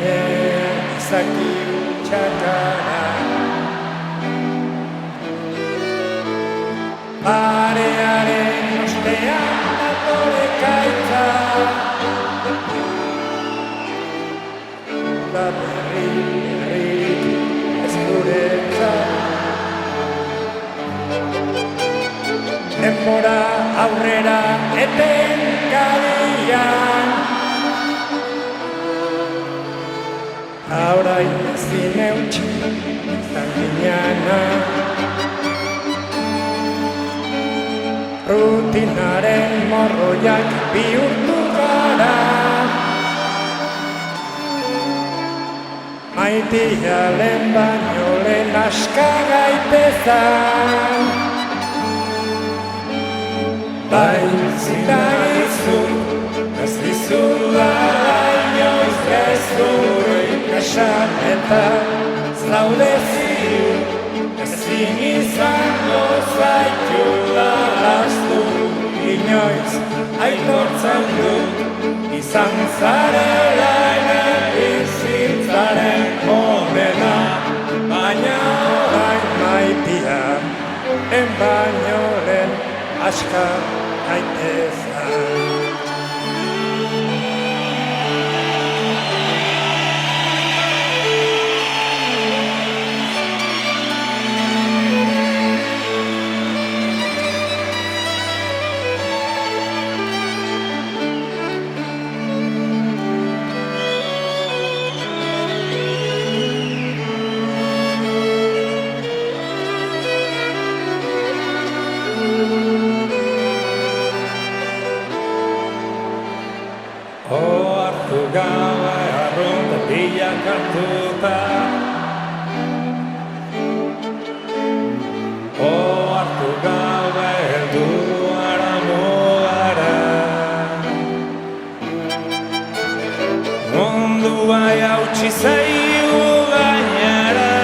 gainean izaki txakara. Parearen ostean datore kaitza, da berririk ez guretzat. Denbora aurrera eten kadian, orain ezin eutxi zanginana. Rutinaren morroiak bihurtu gara, maitia lehen baino lehen aska gaitezan. Bai zindagizu, ez dizudala inoiz gezurrik esan eta zaude ziur, ezin izango zaitula lastu. Inoiz aitortzen dut, izan zarela ere bizitzaren onena, baina orain maitia, baino lehen aska gaitezan. Ohartu gabe arrunta pilak hartuta, ohartu gabe heldu aramugara. Mundua jautsi zaigu gainera,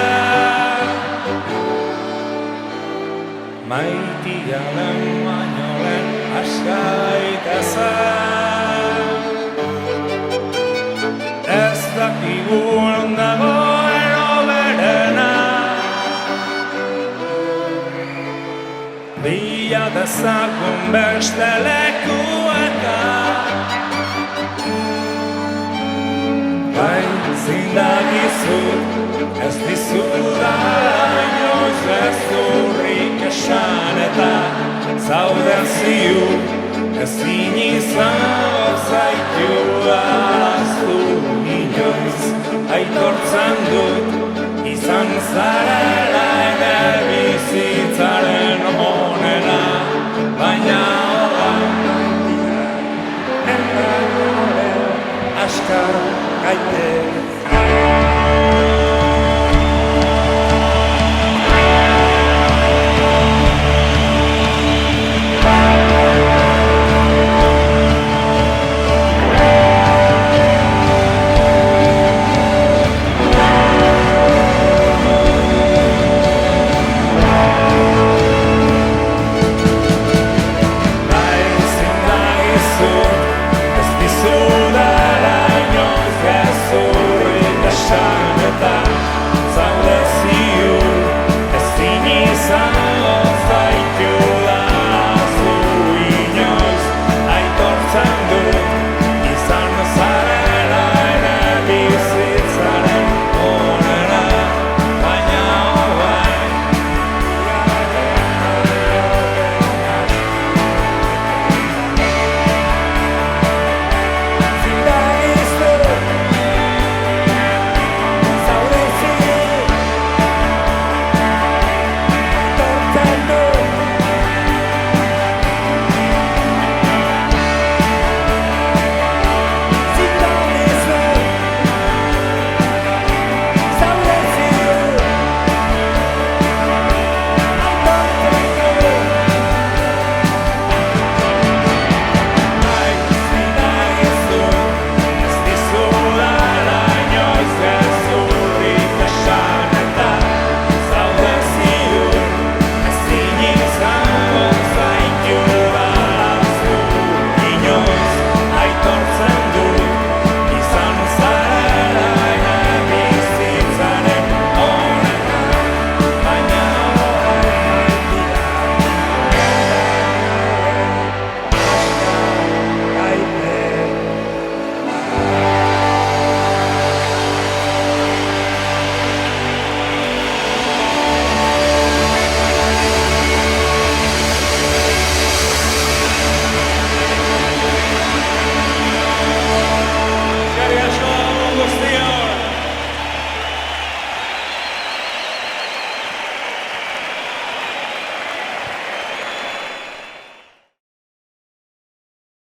maitia lehen baino lehen aska gaitezan. Ez dakigu non dagoen hoberena, bila dezagun beste lekuetan. Bai zindagizu, ez dizudala inoiz gezurrik esan eta zaude ziur, ezin izango zaitula lastu. Inoiz aitortzen dut, izan zarela ere bizitzaren onena, baina orain maitia, aska gaitezan.